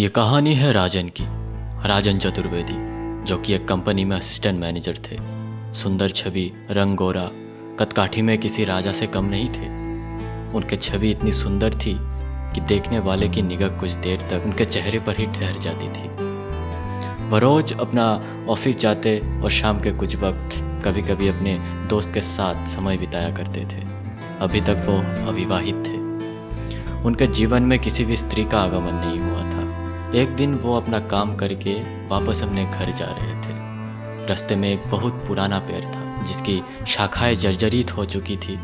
ये कहानी है राजन की। राजन चतुर्वेदी, जो कि एक कंपनी में असिस्टेंट मैनेजर थे। सुंदर छवि, रंग गोरा, कदकाठी में किसी राजा से कम नहीं थे। उनके छवि इतनी सुंदर थी कि देखने वाले की निगाह कुछ देर तक उनके चेहरे पर ही ठहर जाती थी। वह रोज अपना ऑफिस जाते और शाम के कुछ वक्त कभी कभी अपने दोस्त के साथ समय बिताया करते थे। अभी तक वो अविवाहित थे। उनके जीवन में किसी भी स्त्री का आगमन नहीं हुआ था। एक दिन वो अपना काम करके वापस अपने घर जा रहे थे। रास्ते में एक बहुत पुराना पेड़ था जिसकी शाखाएं जर्जरित हो चुकी थी,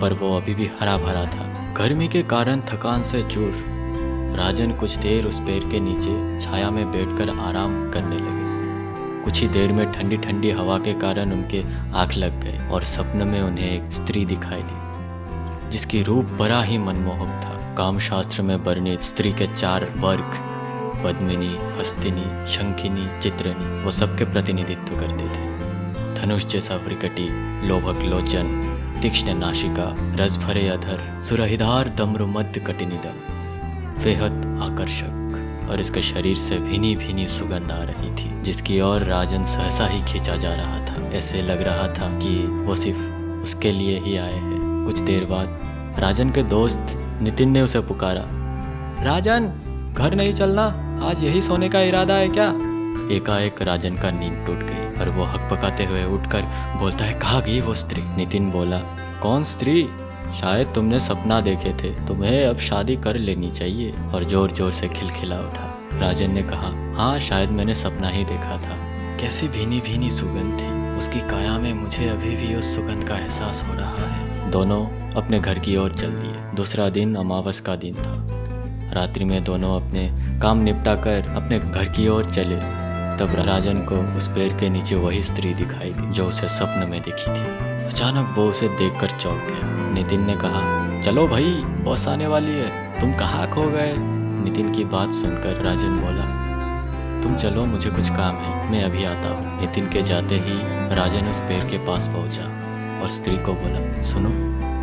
पर वो अभी भी हरा भरा था। गर्मी के कारण थकान से चूर राजन कुछ देर उस पेड़ के नीचे छाया में बैठकर आराम करने लगे। कुछ ही देर में ठंडी ठंडी हवा के कारण उनके आंख लग गए और सपने में उन्हें एक स्त्री दिखाई दी जिसकी रूप बड़ा ही मनमोहक था। कामशास्त्र में वर्णित स्त्री के 4 वर्ग, पद्मिनी, हस्तिनी, शंखिनी, चित्रनी, वो सबके प्रतिनिधित्व करते थे। धनुष जैसा प्रकटी, लोभक लोचन, तीक्ष्ण नाशिका, रस भरे अधर, सुरहिदार दम्र मध्य कटिनिदम, बेहद आकर्षक, और इसके शरीर से भीनी भीनी सुगंध आ रही थी जिसकी ओर राजन सहसा ही खींचा जा रहा था। ऐसे लग रहा था कि वो सिर्फ उसके लिए ही आए हैं। कुछ देर बाद राजन के दोस्त नितिन ने उसे पुकारा, राजन, घर नहीं चलना? आज यही सोने का इरादा है क्या? एकाएक राजन का नींद टूट गई और वो हकपकाते हुए उठकर बोलता है, कहाँ गई वो स्त्री? नितिन बोला, कौन स्त्री? शायद तुमने सपना देखे थे, तुम्हें अब शादी कर लेनी चाहिए। और जोर जोर से खिलखिला उठा। राजन ने कहा, हाँ, शायद मैंने सपना ही देखा था। कैसी भीनी भीनी सुगंध थी उसकी काया में, मुझे अभी भी उस सुगंध का एहसास हो रहा है। दोनों अपने घर की ओर चल दिए। दूसरा दिन अमावस का दिन था। रात्रि में दोनों अपने काम निपटा कर अपने घर की ओर चले। तब राजन को उस पेड़ के नीचे वही स्त्री दिखाई दी जो उसे सपने में दिखी थी। अचानक वो उसे देखकर चौंक गया। नितिन ने कहा, चलो भाई, बॉस आने वाली है, तुम कहाँ खो गए? नितिन की बात सुनकर राजन बोला, तुम चलो, मुझे कुछ काम है, मैं अभी आता हूँ। नितिन के जाते ही राजन उस पेड़ के पास पहुंचा और स्त्री को बोला, सुनो,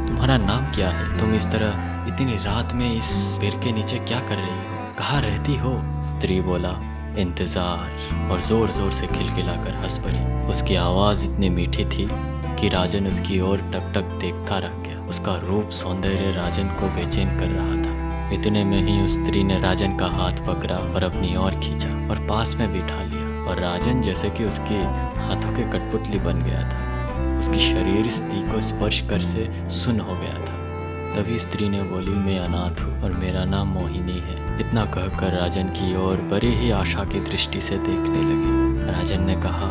तुम्हारा नाम क्या है? तुम इस तरह इतनी रात में इस पेड़ के नीचे क्या कर रही हो? कहाँ रहती हो? स्त्री बोला, इंतजार, और जोर जोर से खिलखिलाकर हंस पड़ी। उसकी आवाज इतनी मीठी थी कि राजन उसकी ओर टक टक देखता रह गया। उसका रूप सौंदर्य राजन को बेचैन कर रहा था। इतने में ही उस स्त्री ने राजन का हाथ पकड़ा और अपनी ओर खींचा और पास में बिठा लिया। और राजन जैसे कि उसके हाथों के कठपुतली बन गया था। उसकी शरीर स्त्री को स्पर्श कर से सुन्न हो गया था। तभी स्त्री ने बोली, मैं अनाथ हूँ और मेरा नाम मोहिनी है। इतना कहकर राजन की ओर बड़ी ही आशा की दृष्टि से देखने लगी। राजन ने कहा,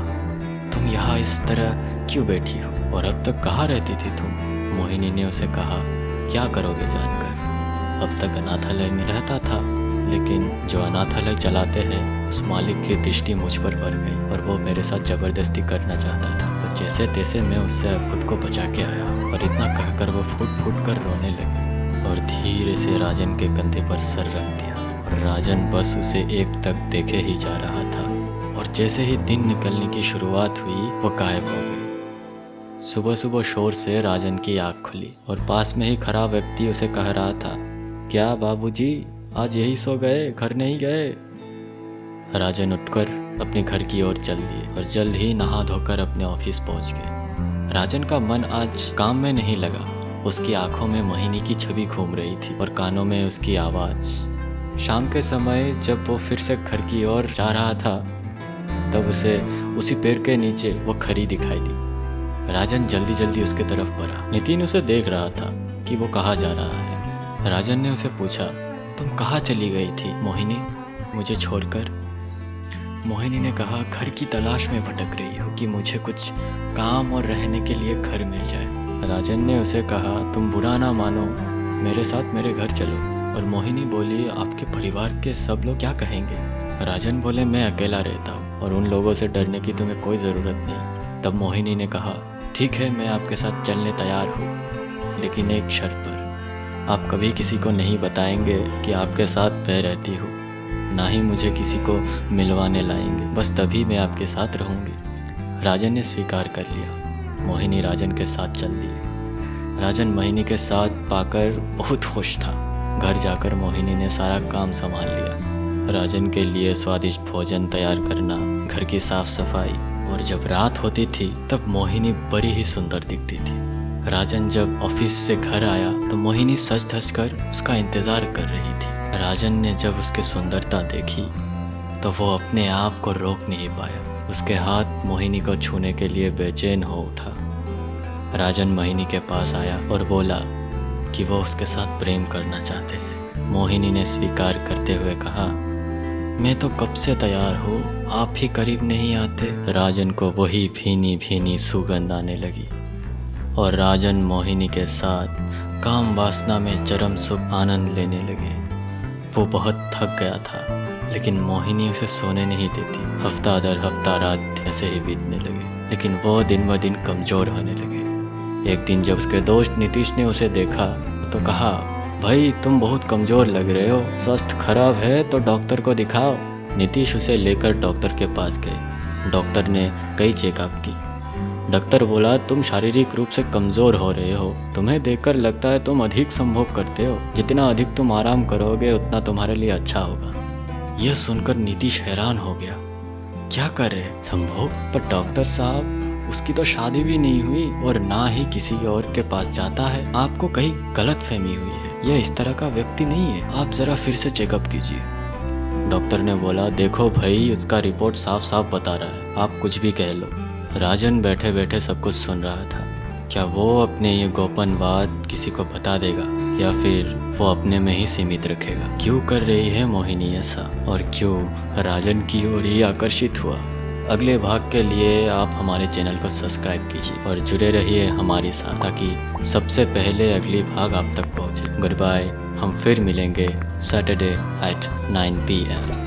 तुम यहाँ इस तरह क्यों बैठी हो और अब तक कहाँ रहती थी तुम? मोहिनी ने उसे कहा, क्या करोगे जानकर? अब तक अनाथालय में रहता था, लेकिन जो अनाथालय चलाते हैं उस मालिक की दृष्टि मुझ पर पड़ गई और वो मेरे साथ जबरदस्ती करना चाहता था। और जैसे तैसे मैं उससे खुद को बचा के आया। और इतना कहकर वो फूट फूट कर रोने लगी और धीरे से राजन के कंधे पर सर रख दिया। और राजन बस उसे एक तक देखे ही जा रहा था। और जैसे ही दिन निकलने की शुरुआत हुई, वो गायब हो गई। सुबह सुबह शोर से राजन की आँख खुली और पास में ही खड़ा व्यक्ति उसे कह रहा था, क्या बाबूजी, आज यही सो गए, घर नहीं गए? राजन उठकर अपने घर की ओर चल दिए और जल्द ही नहा धोकर अपने ऑफिस पहुंच गए। राजन का मन आज काम में नहीं लगा। उसकी आंखों में मोहिनी की छवि घूम रही थी और कानों में उसकी आवाज। शाम के समय जब वो फिर से घर की ओर जा रहा था, तब उसे उसी पेड़ के नीचे वो खड़ी दिखाई दी। राजन जल्दी जल्दी उसके तरफ बढ़ा। नितिन उसे देख रहा था कि वो कहाँ जा रहा है। राजन ने उसे पूछा, तुम कहाँ चली गई थी मोहिनी, मुझे छोड़कर? मोहिनी ने कहा, घर की तलाश में भटक रही हो कि मुझे कुछ काम और रहने के लिए घर मिल जाए। राजन ने उसे कहा, तुम बुरा ना मानो, मेरे साथ मेरे घर चलो। और मोहिनी बोली, आपके परिवार के सब लोग क्या कहेंगे? राजन बोले, मैं अकेला रहता हूँ और उन लोगों से डरने की तुम्हें कोई ज़रूरत नहीं। तब मोहिनी ने कहा, ठीक है, मैं आपके साथ चलने तैयार हूँ, लेकिन एक शर्त पर। आप कभी किसी को नहीं बताएंगे कि आपके साथ मैं रहती हूँ, ना ही मुझे किसी को मिलवाने लाएंगे, बस तभी मैं आपके साथ रहूँगी। राजन ने स्वीकार कर लिया। मोहिनी राजन के साथ चल दी। राजन मोहिनी के साथ पाकर बहुत खुश था। घर जाकर मोहिनी ने सारा काम संभाल लिया। राजन के लिए स्वादिष्ट भोजन तैयार करना, घर की साफ सफाई, और जब रात होती थी तब मोहिनी बड़ी ही सुंदर दिखती थी। राजन जब ऑफिस से घर आया तो मोहिनी सज धज कर उसका इंतजार कर रही थी। राजन ने जब उसकी सुंदरता देखी तो वो अपने आप को रोक नहीं पाया। उसके हाथ मोहिनी को छूने के लिए बेचैन हो उठा। राजन मोहिनी के पास आया और बोला कि वो उसके साथ प्रेम करना चाहते हैं। मोहिनी ने स्वीकार करते हुए कहा, मैं तो कब से तैयार हूँ, आप ही करीब नहीं आते। राजन को वही भीनी भीनी सुगंध आने लगी और राजन मोहिनी के साथ काम वासना में चरम सुख आनंद लेने लगे। वो बहुत थक गया था लेकिन मोहिनी उसे सोने नहीं देती। हफ्ता दर हफ्ता रात ऐसे ही बीतने लगे, लेकिन वो दिन ब दिन कमज़ोर होने लगे। एक दिन जब उसके दोस्त नीतीश ने उसे देखा तो कहा, भाई तुम बहुत कमज़ोर लग रहे हो, स्वास्थ्य खराब है तो डॉक्टर को दिखाओ। नीतीश उसे लेकर डॉक्टर के पास गए। डॉक्टर ने कई चेकअप की। डॉक्टर बोला, तुम शारीरिक रूप से कमज़ोर हो रहे हो, तुम्हें देखकर लगता है तुम अधिक संभोग करते हो, जितना अधिक तुम आराम करोगे उतना तुम्हारे लिए अच्छा होगा। यह सुनकर नीतीश हैरान हो गया। क्या कर रहे संभोग? पर डॉक्टर साहब, उसकी तो शादी भी नहीं हुई और ना ही किसी और के पास जाता है, आपको कहीं गलत फहमी हुई है, यह इस तरह का व्यक्ति नहीं है, आप ज़रा फिर से चेकअप कीजिए। डॉक्टर ने बोला, देखो भाई, उसका रिपोर्ट साफ साफ बता रहा है, आप कुछ भी कह लो। राजन बैठे बैठे सब कुछ सुन रहा था। क्या वो अपने ये गोपन बात किसी को बता देगा या फिर वो अपने में ही सीमित रखेगा? क्यों कर रही है मोहिनी ऐसा, और क्यों राजन की ओर ही आकर्षित हुआ? अगले भाग के लिए आप हमारे चैनल को सब्सक्राइब कीजिए और जुड़े रहिए हमारे साथ ताकि सबसे पहले अगली भाग आप तक पहुँचे। गुड बाय, हम फिर मिलेंगे सैटरडे एट 9 PM।